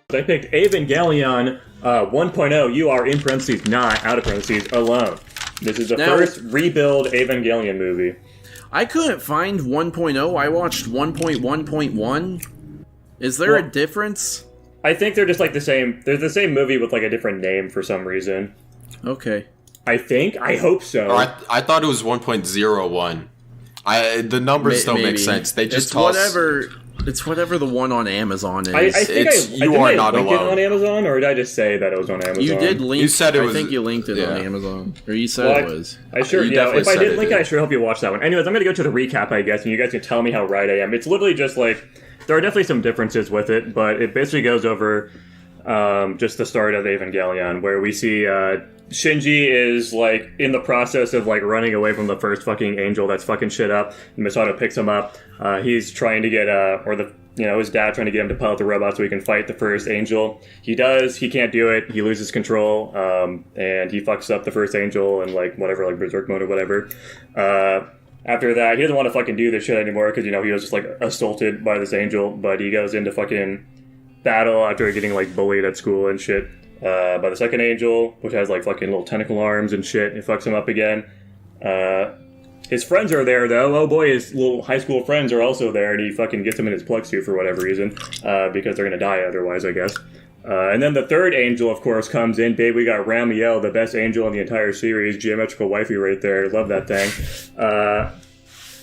I picked Evangelion 1.0. You are in parentheses, not out of parentheses, alone. This is the first rebuild Evangelion movie. I couldn't find 1.0. I watched 1.1.1. Is there a difference? I think they're just like the same. They're the same movie with like a different name for some reason. Okay. I think. I hope so. I thought it was 1.01. The numbers don't make sense. They just It's whatever the one on Amazon is. I think you are not alone. alone. It on Amazon, or did I just say that it was on Amazon? You did link. You said it was. I think you linked it on Amazon, or you said it was. I sure. Yeah. If I didn't link it, I sure hope you watched that one. Anyways, I'm gonna go to the recap, I guess, and you guys can tell me how right I am. It's literally just like there are definitely some differences with it, but it basically goes over just the start of Evangelion, where we see Shinji is like in the process of like running away from the first fucking angel that's fucking shit up. And Misato picks him up. He's trying to get his dad trying to get him to pilot the robot so he can fight the first angel. He does. He can't do it. He loses control, and he fucks up the first angel and like whatever, like berserk mode or whatever. After that, he doesn't want to fucking do this shit anymore because he was just like assaulted by this angel. But he goes into fucking battle after getting like bullied at school and shit. By the second angel, which has like fucking little tentacle arms and shit. It fucks him up again. His friends are there though. Oh boy, his little high school friends are also there, and he fucking gets them in his plug suit for whatever reason, because they're gonna die otherwise, I guess. And then the third angel, of course, comes in. Babe, we got Ramiel, the best angel in the entire series. Geometrical wifey right there. Love that thing.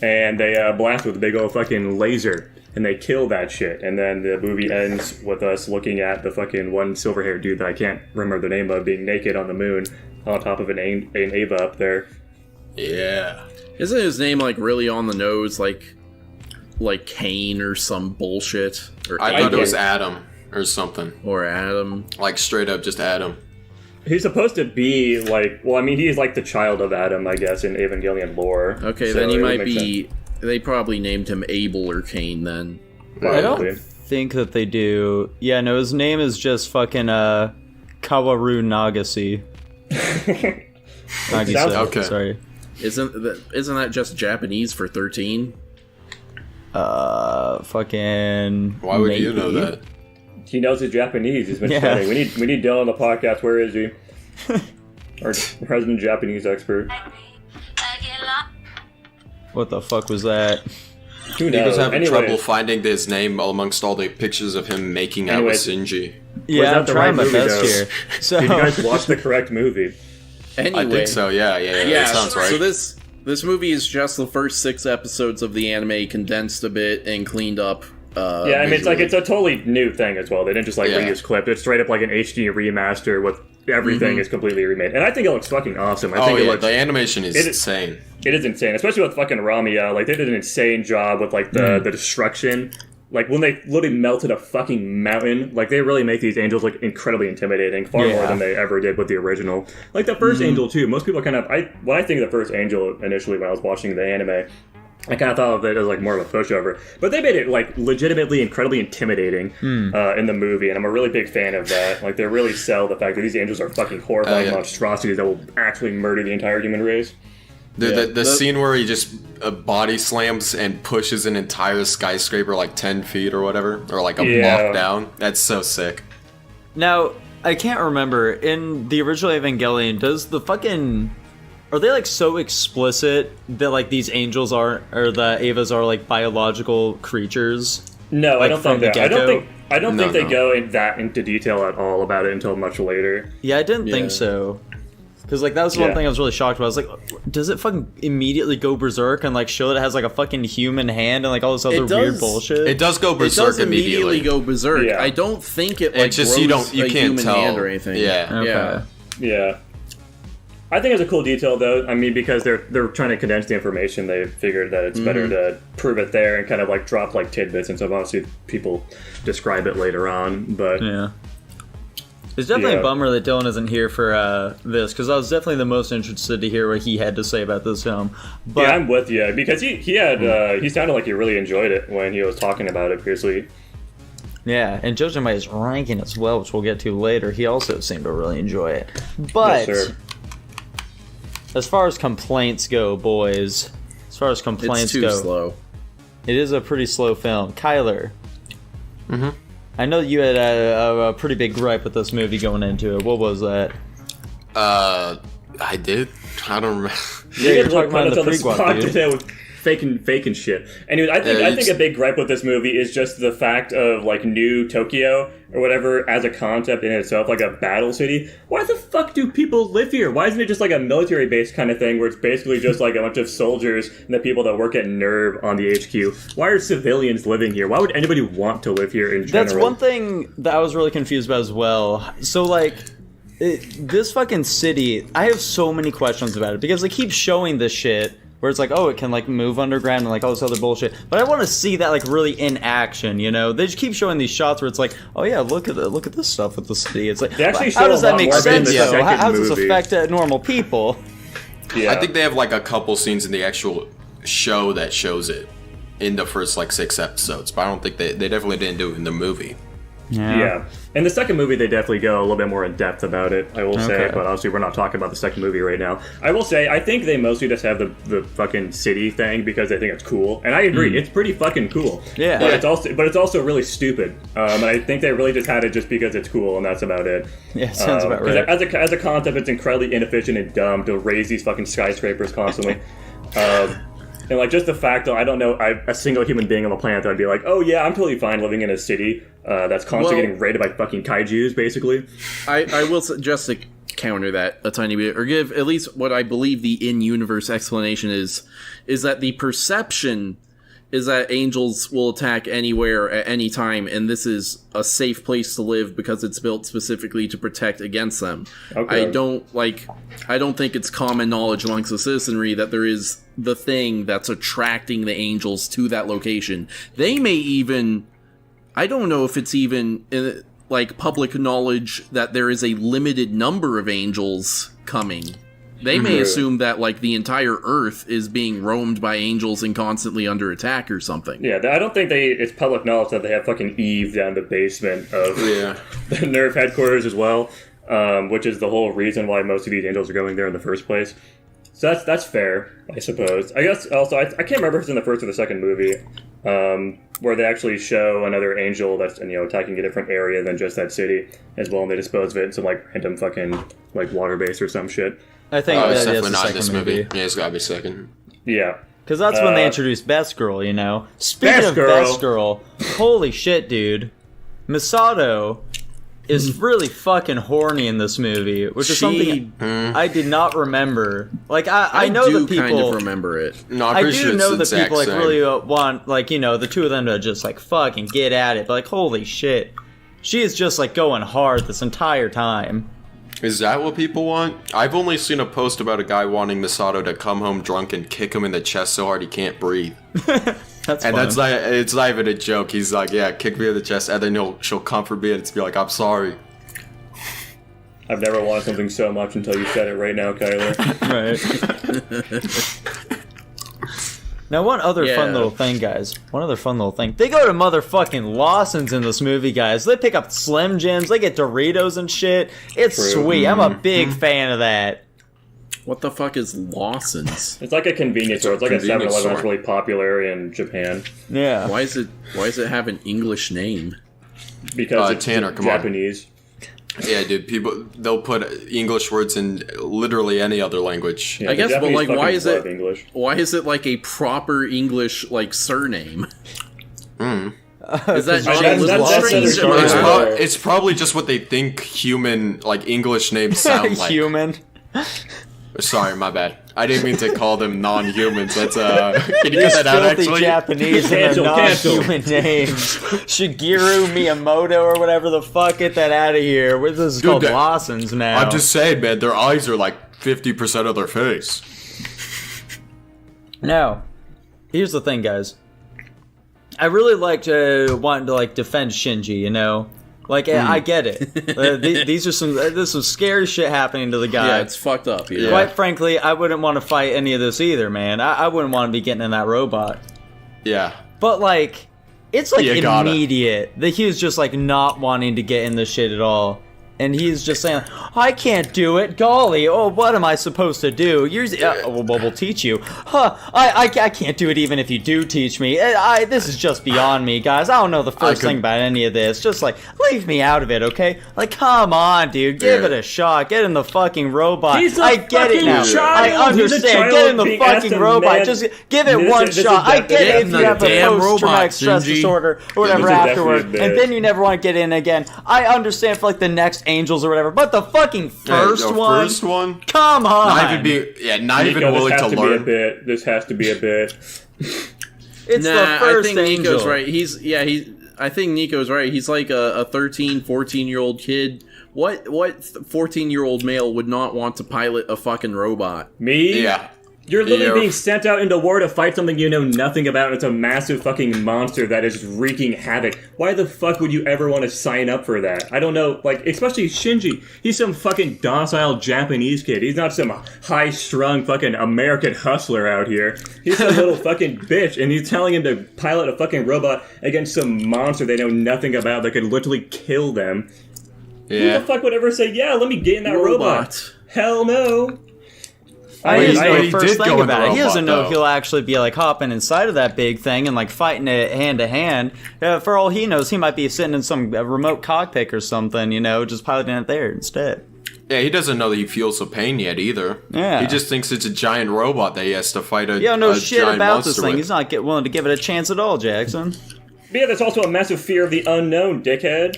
And they blast with a big old fucking laser. And they kill that shit. And then the movie ends with us looking at the fucking one silver-haired dude that I can't remember the name of being naked on the moon on top of an Ava up there. Yeah. Isn't his name like really on the nose, like Kane or some bullshit? Or I thought it was Adam or something. Or Adam. Like straight up just Adam. He's supposed to be like, well, I mean, he's like the child of Adam, I guess, in Evangelion lore. Okay, so then he might be... Sense. They probably named him Abel or Cain then. I don't think that they do. Yeah, no, his name is just fucking Kaworu Nagase. Nagase, okay. Sorry. Isn't that just Japanese for 13? Fucking... Why would you know that? He knows his Japanese. He's been studying. We need Dylan on the podcast. Where is he? Our resident Japanese expert. What the fuck was that? Who knows? He was having trouble finding his name amongst all the pictures of him making out with Shinji. Yeah, I'm trying my best here. So... Did you guys watch the correct movie? Anyway, I think so, yeah, that sounds right. So this movie is just the first 6 episodes of the anime condensed a bit and cleaned up. Yeah, I mean, it's a totally new thing as well. They didn't just reuse clip. It's straight up like an HD remaster with everything is completely remade. And I think it looks fucking awesome. I think the animation is insane. It is insane, especially with fucking Ramia. Like, they did an insane job with like the destruction. Like, when they literally melted a fucking mountain, like, they really make these angels look incredibly intimidating, far more than they ever did with the original. Like, the first angel, too. Most people kind of... When I think of the first angel initially when I was watching the anime, I kind of thought of it as, like, more of a pushover. But they made it, like, legitimately incredibly intimidating in the movie, and I'm a really big fan of that. Like, they really sell the fact that these angels are fucking horrifying monstrosities that will actually murder the entire human race. The scene where he just body slams and pushes an entire skyscraper like 10 feet or whatever, or like a block down, that's so sick. Now, I can't remember, in the original Evangelion, does the fucking... Are they like so explicit that like these angels or the Avas are like biological creatures? No, like, I don't think that. I don't think they go into detail at all about it until much later. Yeah, I didn't think so. Because, like, that was one thing I was really shocked about. I was like, does it fucking immediately go berserk and, like, show that it has, like, a fucking human hand and, like, all this other weird bullshit? It does go berserk. It does immediately go berserk. Yeah. I don't think it, like, just grows you a can't human tell. hand or anything. Yeah. Okay. Yeah. I think it's a cool detail, though. I mean, because they're trying to condense the information, they figured that it's better to prove it there and kind of, like, drop, like, tidbits and stuff. Obviously, people describe it later on, but... Yeah. It's definitely a bummer that Dylan isn't here for this, because I was definitely the most interested to hear what he had to say about this film. But, yeah, I'm with you, because he sounded like he really enjoyed it when he was talking about it previously. Yeah, and judging by his ranking as well, which we'll get to later, he also seemed to really enjoy it. But, as far as complaints go, boys, it's too slow. It is a pretty slow film. Kyler, I know you had a pretty big gripe with this movie going into it. What was that? I did. I don't remember. Yeah, you're talking about the pre-guap, dude. Today with faking shit. Anyway, I think a big gripe with this movie is just the fact of like New Tokyo or whatever as a concept in itself, like a battle city. Why the fuck do people live here? Why isn't it just like a military base kind of thing where it's basically just like a bunch of soldiers and the people that work at NERV on the HQ? Why are civilians living here? Why would anybody want to live here in general? That's one thing that I was really confused about as well. So like, this fucking city, I have so many questions about it because they keep showing this shit where it's like, oh, it can like move underground and like all this other bullshit. But I want to see that like really in action, you know? They just keep showing these shots where it's like, oh yeah, look at this stuff with the city. It's like, how does that make sense though? How does this affect normal people? Yeah. I think they have like a couple scenes in the actual show that shows it in the first like 6 episodes, but I don't think they definitely didn't do it in the movie. Yeah. In the second movie, they definitely go a little bit more in depth about it, I will say, but obviously we're not talking about the second movie right now. I will say, I think they mostly just have the fucking city thing because they think it's cool, and I agree, it's pretty fucking cool. Yeah. But it's also really stupid, and I think they really just had it just because it's cool, and that's about it. Yeah, sounds about right. As a concept, it's incredibly inefficient and dumb to raise these fucking skyscrapers constantly. And, like, just the fact that I don't know a single human being on the planet that would be like, oh, yeah, I'm totally fine living in a city that's constantly getting raided by fucking kaijus, basically. I will just to counter that a tiny bit, or give at least what I believe the in-universe explanation is that the perception is that angels will attack anywhere at any time, and this is a safe place to live because it's built specifically to protect against them. Okay. I don't think it's common knowledge amongst the citizenry that there is the thing that's attracting the angels to that location. They may even, I don't know if it's even like public knowledge that there is a limited number of angels coming. They may assume that, like, the entire Earth is being roamed by angels and constantly under attack or something. Yeah, I don't think it's public knowledge that they have fucking Eve down the basement of the NERV headquarters as well, which is the whole reason why most of these angels are going there in the first place. So that's fair, I suppose. I guess also, I can't remember if it's in the first or the second movie, where they actually show another angel that's attacking a different area than just that city as well, and they dispose of it in some, like, random fucking, like, water base or some shit. I think it's that definitely is not the in this second movie. Yeah, it's gotta be second. Yeah. Because that's when they introduced Best Girl, you know? Speaking of Best Girl, holy shit, dude. Misato is really fucking horny in this movie, which is something I did not remember. Like, I know that people kind of remember it. No, I do know that people like really want, like, the two of them to just like fucking get at it. But like, holy shit, she is just like going hard this entire time. Is that what people want? I've only seen a post about a guy wanting Misato to come home drunk and kick him in the chest so hard he can't breathe. That's it's not even a joke. He's like, yeah, kick me in the chest, and then she'll comfort me and it's be like, I'm sorry. I've never wanted something so much until you said it right now, Kyler. Right. Now, one other fun little thing, guys. They go to motherfucking Lawson's in this movie, guys. They pick up Slim Jims. They get Doritos and shit. It's sweet. I'm a big fan of that. What the fuck is Lawson's? It's like a convenience store. It's like a 7-Eleven that's really popular in Japan. Yeah. Why does it have an English name? Because it's Tanner, Japanese. Yeah, dude, they'll put English words in literally any other language. Yeah, I guess, but like, why is it English. Why is it like a proper English like surname? Is that strange? It's probably just what they think human like English names sound like. Human. Sorry, my bad. I didn't mean to call them non-humans. That's can you get that out? Actually, Japanese and their non-human names. Shigeru Miyamoto or whatever the fuck. Get that out of here. This is called Lawson's now. I'm just saying, man. Their eyes are like 50% of their face. Now, here's the thing, guys. I really liked wanting to like defend Shinji. You know. Like, I get it. There's some scary shit happening to the guy. Yeah, it's fucked up. Yeah. Quite frankly, I wouldn't want to fight any of this either, man. I wouldn't want to be getting in that robot. Yeah. But, like, it's, like, immediate that he was just, like, not wanting to get in this shit at all. And he's just saying, I can't do it. Golly, oh, what am I supposed to do? Well, we'll teach you. Huh, I can't do it even if you do teach me. This is just beyond me, guys. I don't know the first thing about any of this. Just, like, leave me out of it, okay? Like, come on, dude. Give it a shot. Get in the fucking robot. I get it now. Child. I understand. Get in the fucking robot. Just give it one shot. I get it if you have a post-traumatic stress disorder or whatever afterward. And then you never want to get in again. I understand for, like, the next Angels or whatever, but the fucking first one? Come on! Not even willing to learn. This has to be a bit. It's the first I think Angel. Nico's right. I think Nico's right. He's like a 13, 14-year-old kid. What 14-year-old male would not want to pilot a fucking robot? Me? Yeah. You're literally being sent out into war to fight something you know nothing about, and it's a massive fucking monster that is wreaking havoc. Why the fuck would you ever want to sign up for that? I don't know, like, especially Shinji. He's some fucking docile Japanese kid. He's not some high-strung fucking American hustler out here. He's a little fucking bitch, and he's telling him to pilot a fucking robot against some monster they know nothing about that could literally kill them. Yeah. Who the fuck would ever say, yeah, let me get in that robot? Hell no. He doesn't know the first did thing go in the about it. He robot, doesn't know though. he'll actually be like hopping inside of that big thing and like fighting it hand to hand. For all he knows, he might be sitting in some remote cockpit or something, you know, just piloting it there instead. Yeah, he doesn't know that he feels the pain yet either. Yeah. He just thinks it's a giant robot that he has to fight a Yeah, no a shit giant about this monster thing. with. He's not willing to give it a chance at all, Jackson. But yeah, there's also a massive fear of the unknown, dickhead.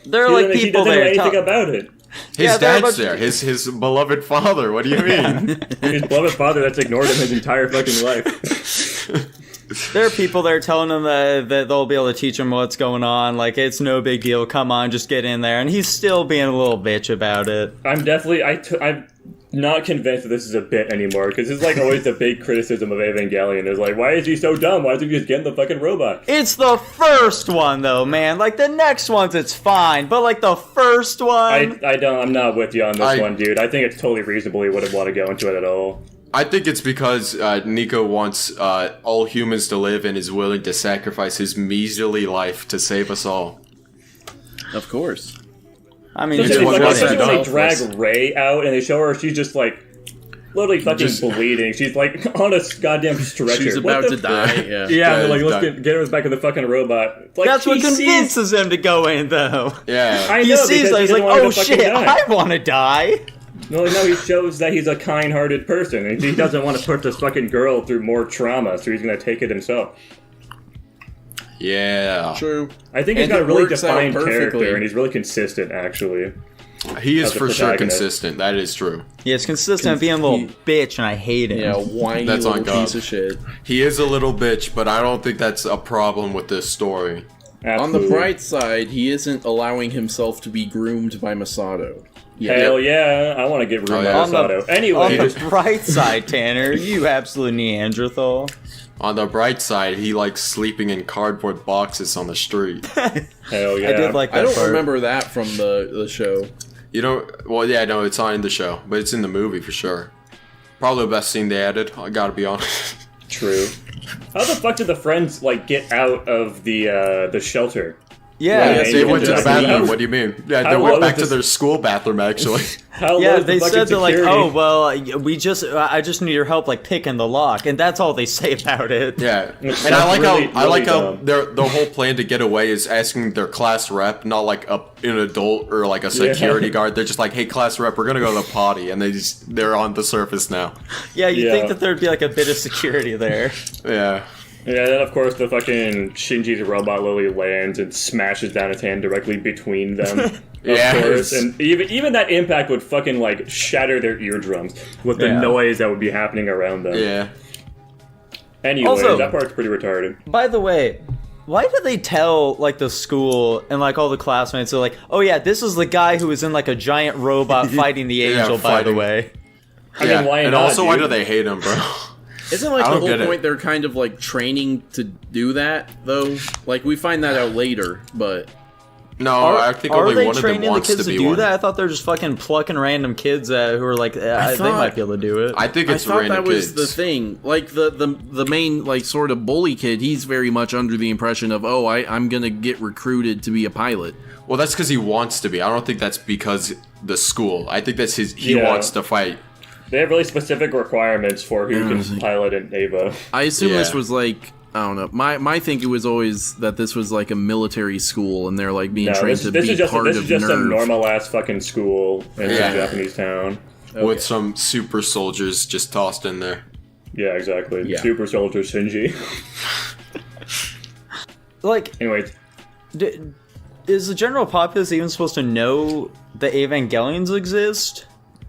There are like He people doesn't know there. anything about it. His there are a dad's bunch there. His beloved father. What do you mean? His beloved father that's ignored him his entire fucking life. There are people there telling him that they'll be able to teach him what's going on. Like, it's no big deal. Come on, just get in there. And he's still being a little bitch about it. I'm definitely... I'm not convinced that this is a bit anymore, because it's like always the big criticism of Evangelion is like, why is he so dumb? Why doesn't he just get in the fucking robot? It's the first one, though, man. Like, the next ones, it's fine. But, like, the first one... I'm not with you on this one, dude. I think it's totally reasonable he wouldn't want to go into it at all. I think it's because Nico wants all humans to live and is willing to sacrifice his measly life to save us all. Of course. I mean, Especially Especially what's when they done. drag Rey out and they show her, she's just like... literally fucking bleeding. She's like on a goddamn stretcher. She's about to die. Yeah. Yeah, they're like, let's get her back in the fucking robot. Like, that's what convinces him to go in, though. Yeah. I know, He sees because that, he he's doesn't like, want her oh to fucking shit, die. I want to die. No, he shows that he's a kind-hearted person, and he doesn't want to put this fucking girl through more trauma, so he's gonna take it himself. Yeah. True. I think he's And got a it really works out defined perfectly. character, and he's really consistent, actually. He is As a for sure protagonist. consistent. That is true. Yeah, it's consistent being a little bitch, and I hate him. Yeah, whiny That's little on God. piece of shit. He is a little bitch, but I don't think that's a problem with this story. Absolutely. On the bright side, he isn't allowing himself to be groomed by Masato. Hell yeah, I want to get ruined by yeah. Masato. On Anyway, the bright side, Tanner, you absolute Neanderthal. On the bright side, he likes sleeping in cardboard boxes on the street. hell yeah. I did like that I don't part. remember that from the show. You know, well, yeah, no, it's not in the show, but it's in the movie for sure. Probably the best scene they added, I gotta be honest. True. How the fuck did the friends, like, get out of the shelter? Yeah, Yeah, They went to the Just bathroom, leave. what do you mean? Yeah, they How went low back is to this- their school bathroom, actually. How yeah, low is the they fucking said they're like, security? oh, well, I just need your help, like, picking the lock, and that's all they say about it. Yeah, It's and I like really, how really dumb. their whole plan to get away is asking their class rep, not like an adult or like a security guard. They're just like, "Hey, class rep, we're gonna go to the potty," and they're on the surface now. Yeah, you'd Yeah. think that there'd be, like, a bit of security there. Yeah, Yeah, then of course the fucking Shinji's robot lily lands and smashes down his hand directly between them. Of Yeah, course, it's- and even that impact would fucking like shatter their eardrums with the Yeah. noise that would be happening around them. yeah. Anyway, Also- that part's pretty retarded. By the way, why did they tell, like, the school and, like, all the classmates, they're like, oh yeah, this is the guy who was in, like, a giant robot fighting the Yeah, angel, by the fighting. way. I Yeah. mean, why and not, also, why dude? do they hate him, bro? Isn't like I the don't whole get it. point they're kind of like training to do that though? Like we find that out later, but No, I think are only they one of them training the wants kids to to be do one. that? I thought they're just fucking plucking random kids who are like, they might be able to do it. I think I it's thought random that was kids. the thing. Like the main like sort of bully kid, he's very much under the impression of, oh, I'm gonna get recruited to be a pilot. Well, that's because he wants to be. I don't think that's because the school. I think that's he Yeah. wants to fight. They have really specific requirements for who can pilot an Ava. I assume this Yeah. was like, I don't know. My thinking was always that this was like a military school, and they're like being No, trained this to be is just part this of is just some Nerve. normal ass fucking school in Yeah. some Japanese town. With some super soldiers just tossed in there. Yeah, exactly. Yeah. Super Soldier Shinji. Like, Anyway, is the general populace even supposed to know the Evangelions exist?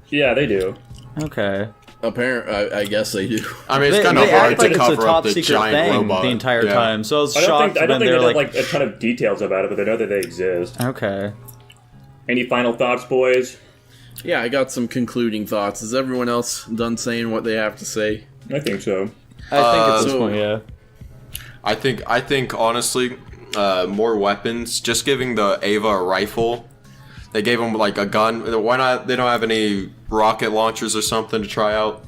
yeah, they do. Okay. Apparently, I guess they do. I mean, it's They kind of hard act like to it's a cover top up the secret giant thing robot the entire Yeah. time. So I was I don't shocked think when they they're have like, like a ton of details about it, but they know that they exist. okay. Any final thoughts, boys? Yeah, I got some concluding thoughts. Is everyone else done saying what they have to say? I think so. I think at this so- point, yeah. I think honestly, more weapons. Just giving the Ava a rifle. They gave him like a gun. Why not? They don't have any rocket launchers or something to try out.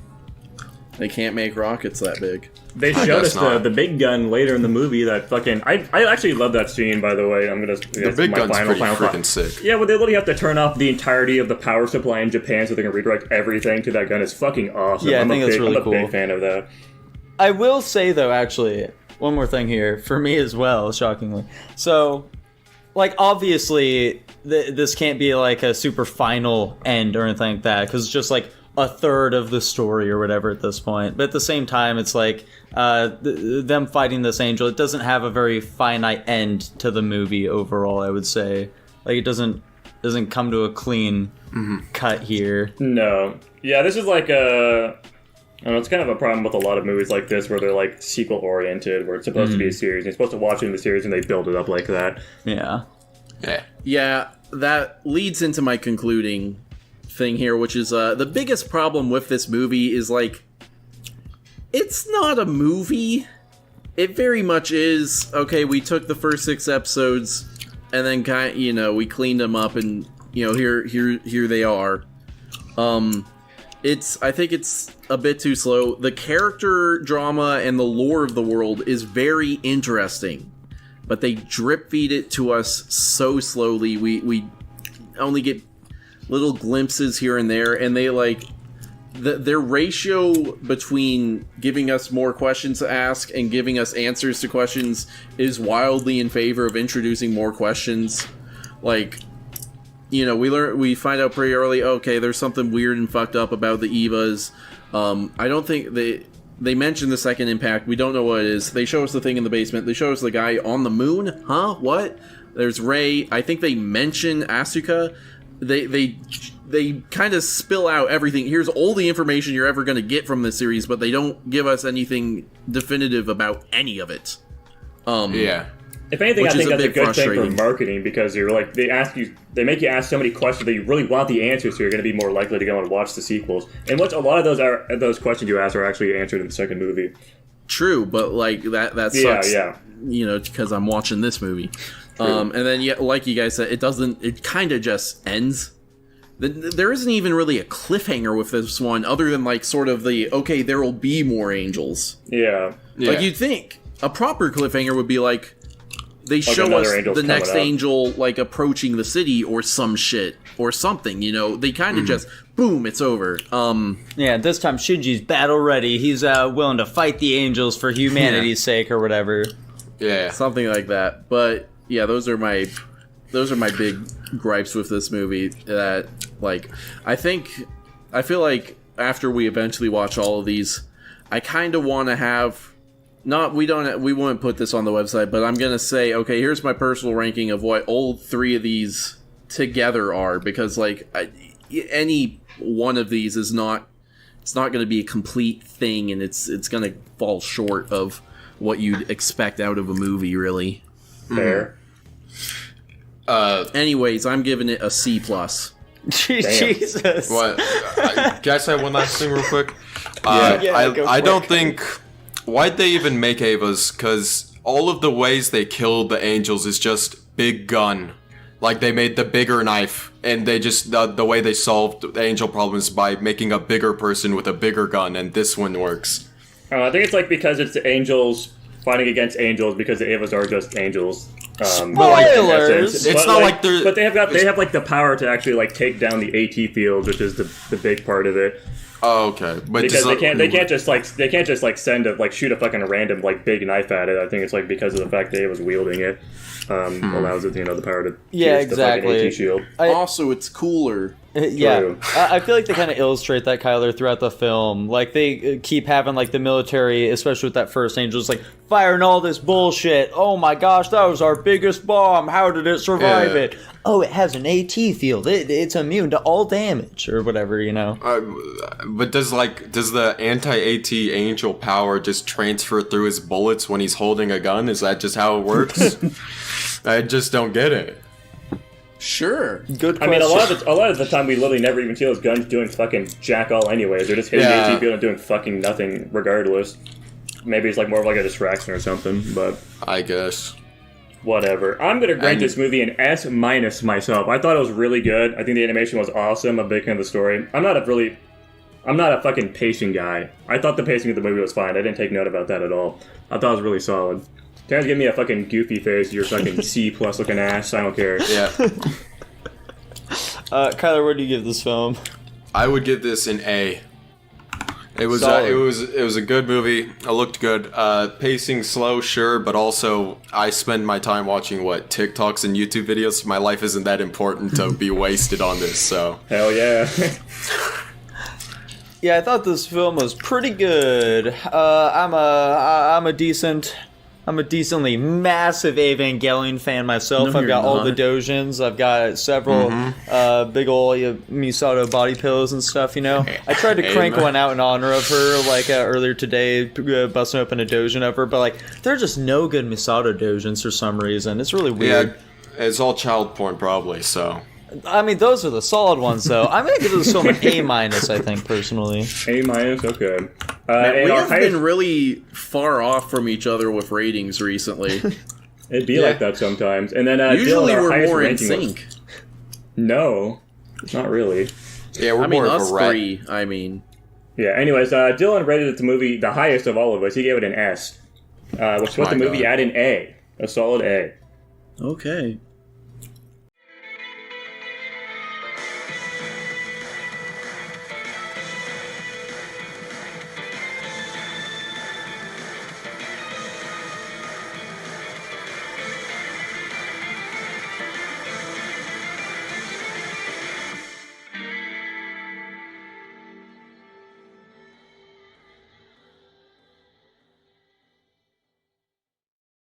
They can't make rockets that big. They I showed guess us not. the big gun later in the movie. That fucking I actually love that scene. By the way, I'm gonna The big gun's pretty freaking sick. Yeah, well, they literally have to turn off the entirety of the power supply in Japan so they can redirect everything to that gun. It's fucking awesome. Yeah, I think that's really I'm a cool. big fan of that. I will say though, actually, one more thing here for me as well. Shockingly, so like obviously this can't be like a super final end or anything like that because it's just like a third of the story or whatever at this point. But at the same time, it's like them fighting this angel. It doesn't have a very finite end to the movie overall. I would say like it doesn't come to a clean cut here. No, yeah, this is like a. I don't know, it's kind of a problem with a lot of movies like this where they're like sequel oriented, where it's supposed to be a series. You're supposed to watch it in the series and they build it up like that. Yeah. Yeah. Yeah, that leads into my concluding thing here, which is the biggest problem with this movie is like it's not a movie. It very much is. Okay, we took the first 6 episodes and then we cleaned them up and here they are. I think it's a bit too slow. The character drama and the lore of the world is very interesting, but they drip feed it to us so slowly. We only get little glimpses here and there, and they like their ratio between giving us more questions to ask and giving us answers to questions is wildly in favor of introducing more questions. Like, we find out pretty early, okay, there's something weird and fucked up about the Evas. I don't think they mention the second impact. We don't know what it is. They show us the thing in the basement. They show us the guy on the moon. Huh? What? There's Rei. I think they mention Asuka. They kind of spill out everything. Here's all the information you're ever going to get from this series, but they don't give us anything definitive about any of it. Yeah. If anything, Which I think is a that's a bit good thing for frustrating. marketing because you're like they make you ask so many questions that you really want the answers, so you're going to be more likely to go and watch the sequels. And which a lot of those questions you ask are actually answered in the second movie. True, but like that Yeah, sucks. yeah. Because I'm watching this movie. And then like you guys said, it kind of just ends. There isn't even really a cliffhanger with this one, other than like sort of okay, there will be more angels. Yeah. Like you'd think a proper cliffhanger would be like they show another us angel's the next coming up. angel like approaching the city or some shit or something. They kind of just boom, it's over. Yeah, this time Shinji's battle ready. He's willing to fight the angels for humanity's sake or whatever. Yeah. Something like that. But yeah, those are my big gripes with this movie. That like I feel like after we eventually watch all of these, I kind of want to have we won't put this on the website, but I'm gonna say, okay, here's my personal ranking of what all 3 of these together are, because like any one of these is not going to be a complete thing, and it's going to fall short of what you'd expect out of a movie, really. Fair. Anyways, I'm giving it a C+. Jesus. What? Can I say one last thing real quick? Yeah, go I for don't it. think... Why'd they even make Avas? Because all of the ways they killed the angels is just big gun. Like, they made the bigger knife, and they just, the way they solved the angel problems by making a bigger person with a bigger gun, and this one works. I think it's like because it's the angels fighting against angels because the Avas are just angels. Spoilers! It's not like they're... But they have like the power to actually like take down the AT fields, which is the big part of it. Oh, okay. But because they can't just shoot a fucking random like big knife at it. I think it's like because of the fact that it was wielding it allows it the power to pierce the fucking AT shield. Also, it's cooler. Yeah, I feel like they kind of illustrate that, Kyler, throughout the film. Like, they keep having, like, the military, especially with that first angel, just like, firing all this bullshit. Oh my gosh, that was our biggest bomb. How did it survive it? Oh, it has an AT field. It's immune to all damage, or whatever, But does the anti-AT angel power just transfer through his bullets when he's holding a gun? Is that just how it works? I just don't get it. Sure. Good question. I mean, a lot of the time we literally never even see those guns doing fucking jack all anyways. They're just hitting the AT field and doing fucking nothing regardless. Maybe it's like more of like a distraction or something, but... I guess. Whatever. I'm gonna grade this movie an S- myself. I thought it was really good. I think the animation was awesome. I'm a big fan of the story. I'm not a fucking pacing guy. I thought the pacing of the movie was fine. I didn't take note about that at all. I thought it was really solid. Terrence, give me a fucking goofy face, your fucking C+ looking ass. I don't care. Yeah. Kyler, what do you give this film? I would give this an A. It was a good movie. It looked good. Pacing slow, sure, but also I spend my time watching TikToks and YouTube videos. My life isn't that important to be wasted on this. So hell yeah. Yeah, I thought this film was pretty good. I'm a decently massive Evangelion fan myself. No, I've got all the not. Dojins. I've got several big ol' Misato body pillows and stuff, I tried to crank one out in honor of her, earlier today, busting open a Dojin of her, but, there are just no good Misato Dojins for some reason. It's really weird. Yeah, it's all child porn probably, so... I mean, those are the solid ones, though. I'm going to give this film an A-, I think, personally. A-, okay. Man, we have been really far off from each other with ratings recently. It'd be like that sometimes. And then usually Dylan, we're more in sync. No, not really. Yeah, we're more us of a rat. three, Yeah, anyways, Dylan rated the movie the highest of all of us. He gave it an S. Which put the movie at an A. A solid A. Okay.